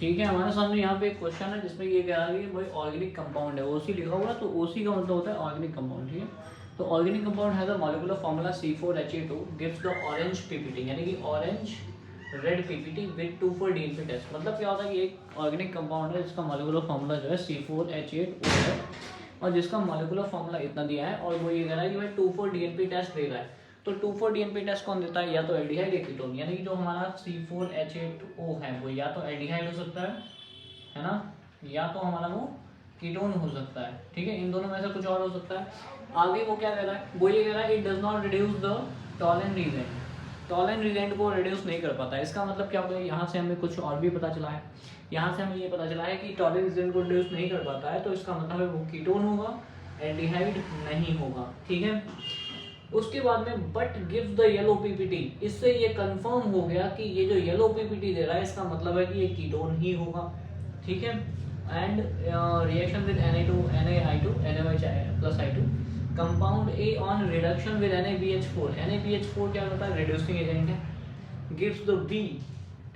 ठीक है, हमारे सामने यहाँ पे एक क्वेश्चन है जिसमें ये कह रहा है कि भाई ऑर्गेनिक कंपाउंड है, ओसी लिखा हुआ है, तो ओसी का मतलब होता है ऑर्गेनिक कंपाउंड। ठीक है, तो organic compound has a molecular formula C4H8 gives the orange PPT, यानी कि orange red PPT with 2,4 DNP test. मतलब क्या होता है कि एक ऑर्गेनिक कंपाउंड है जिसका मॉलिक्यूलर फॉर्मूला जो है C4H8O है और जिसका मॉलिक्यूलर फॉर्मूला इतना दिया है और वो ये कह रहा है कि भाई 2,4 DNP टेस्ट दे रहा है। तो 2,4 DNP टेस्ट कौन देता है? या तो एल्डिहाइड या कीटोन, यानी कि जो हमारा C4H8O है वो या तो एल्डिहाइड हो सकता है ना, या तो हमारा वो कीटोन हो सकता है। ठीक है, इन दोनों में से कुछ और हो सकता है। आगे वो क्या कह रहा है? वो ये कह रहा है it does not reduce the Tollen reagent, Tollen reagent को रिड्यूस नहीं कर पाता है। इसका मतलब क्या होगा? यहाँ से हमें कुछ और भी पता चला है, यहाँ से हमें ये पता चला है कि टॉलन रीजेंट को रिड्यूस नहीं कर पाता है, तो इसका मतलब है वो कीटोन होगा, एल्डिहाइड नहीं होगा। ठीक है, उसके बाद में but gives the yellow PPT, इससे ये कंफर्म हो गया कि ये जो येलो पीपीटी दे रहा है इसका मतलब है कि ये कीटोन ही होगा। ठीक है, and reaction with Na2 NaOH plus I2 compound A on reduction with NaBH4, NaBH4 क्या होता है? रिड्यूसिंग एजेंट है, gives the B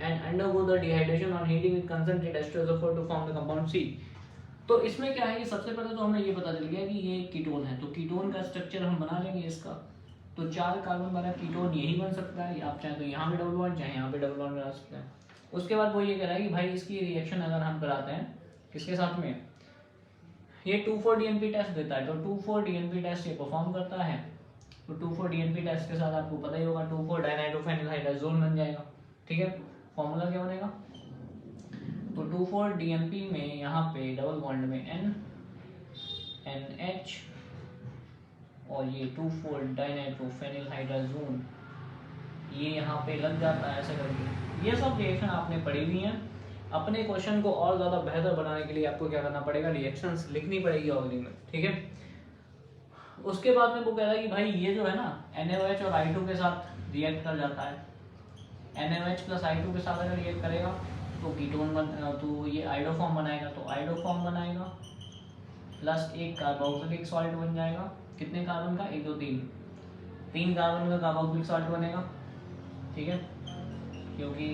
and undergo the dehydration on heating with concentrate H2SO4 to form the compound C। तो इसमें क्या है कि सबसे पहले तो हमें ये पता चल गया कि ये कीटोन है, तो कीटोन का स्ट्रक्चर हम बना लेंगे इसका। तो 4 कार्बन वाला कीटोन यही बन सकता है, आप चाहे तो यहाँ पे डबल बॉन्ड, चाहे यहाँ पे डबल बॉन्ड बना सकते हैं। उसके बाद वो ये कह रहा है कि भाई इसकी रिएक्शन अगर हम कराते हैं किसके साथ में, ये 2,4 DNP टेस्ट देता है, तो 2,4 DNP टेस्ट ये परफॉर्म करता है। तो 2,4 DNP टेस्ट के साथ आपको पता ही होगा 2,4 डाइनाइट्रोफेनिलहाइड्राजोन बन जाएगा। ठीक है, फॉर्मूला क्या बनेगा? तो 2,4 DNP में यहाँ पे डबल बॉन्ड में NH और ये 2,4 डाइनाइट्रोफेनिलहाइड्राजोन ये यहाँ पे लग जाता है ऐसे करके। ये सब रिएक्शन आपने पढ़ी हुई हैं। अपने क्वेश्चन को और ज़्यादा बेहतर बनाने के लिए आपको क्या करना पड़ेगा? रिएक्शंस लिखनी पड़ेगी ऑर्गेनिक में। ठीक है, उसके बाद में वो कह रहा है कि भाई ये जो है ना NaOH और I2 के साथ रिएक्ट कर जाता है। NaOH प्लस I2 के साथ अगर रिएक्ट करेगा तो कीटोन तो ये आइडो फॉर्म बनाएगा, तो आइडो फॉर्म बनाएगा प्लस एक कार्बोक्सिलिक सॉल्ट बन जाएगा। कितने कार्बन का? 1 2 3 कार्बन का कार्बोक्सिलिक सॉल्ट बनेगा। ठीक है, क्योंकि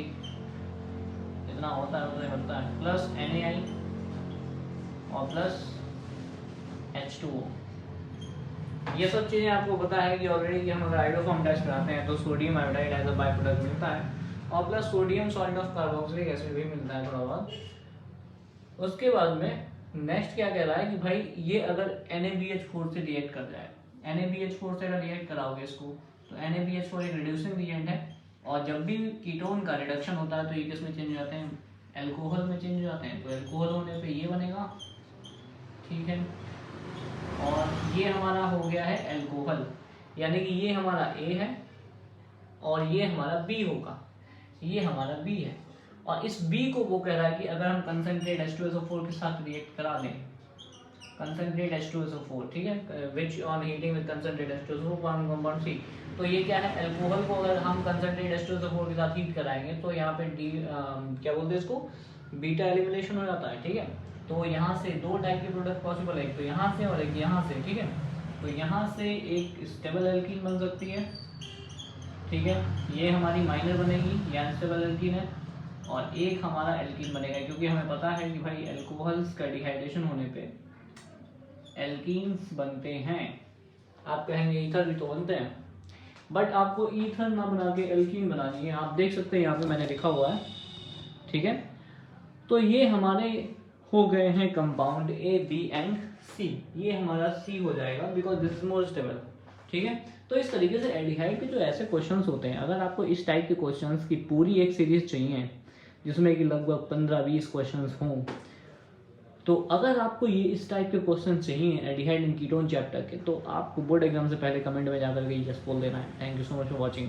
इतना होता है उतना बनता है, प्लस NaI और प्लस H2O। ये सब चीज़ें आपको पता है कि ऑलरेडी कि हम अगर आइडो फॉर्म टेस्ट कराते हैं तो sodium iodide as a by product मिलता है और plus sodium salt of carboxylic acid भी मिलता है थोड़ा बहुत। उसके बाद में नेक्स्ट क्या कह रहा है कि भाई ये अगर NaBH4 से रिएक्ट कर जाए, NaBH4 से अगर रिएक्ट कराओगे इसको, तो NaBH4 एक रिड्यूसिंग रिएजेंट है और जब भी कीटोन का रिडक्शन होता है तो ये किस में चेंज हो जाते हैं? एल्कोहल में चेंज हो जाते हैं। तो एल्कोहल होने पे ये बनेगा। ठीक है, और ये हमारा हो गया है एल्कोहल, यानी कि ये हमारा A है और ये हमारा B होगा, ये हमारा B है। और इस B को वो कह रहा है कि अगर हम कंसंट्रेट H2SO4 के साथ रिएक्ट करा दें, कंसंट्रेट H2SO4, ठीक है, which on heating with concentrate H2SO4 form compound C। तो ये क्या है? एल्कोहल को अगर हम कंसंट्रेट H2SO4 के साथ हीट कराएंगे तो यहाँ पे क्या बोलते हैं इसको? बीटा एलिमिनेशन हो जाता है। ठीक है, तो यहाँ से 2 टाइप के प्रोडक्ट पॉसिबल है, एक तो यहाँ से और एक यहाँ से। ठीक है, तो यहाँ से एक स्टेबल एल्कीन बन सकती है। ठीक है, ये हमारी माइनर बनेगी, ये अनस्टेबल एल्कीन है, और एक हमारा एल्कीन बनेगा, क्योंकि हमें पता है कि भाई एल्कोहल्स का डिहाइड्रेशन होने पे एल्कीन्स बनते हैं। आप कहेंगे ईथर भी तो बनते हैं, बट आपको ईथर ना बना के एल्कीन बनानी है। आप देख सकते हैं यहाँ पे मैंने लिखा हुआ है। ठीक है, तो ये हमारे हो गए हैं compound A, B and C। ये हमारा C हो जाएगा because this is more stable. ठीक है, तो इस तरीके से एल्डिहाइड के जो ऐसे क्वेश्चंस होते हैं, अगर आपको इस टाइप के क्वेश्चंस की पूरी एक सीरीज चाहिए जिसमें कि लगभग 15-20 क्वेश्चंस हों, तो अगर आपको ये इस टाइप के क्वेश्चन चाहिए एल्डिहाइड एंड कीटोन चैप्टर के, तो आपको बोर्ड एग्जाम से पहले कमेंट में जाकर के यस बोल देना है। Thank you so much for watching.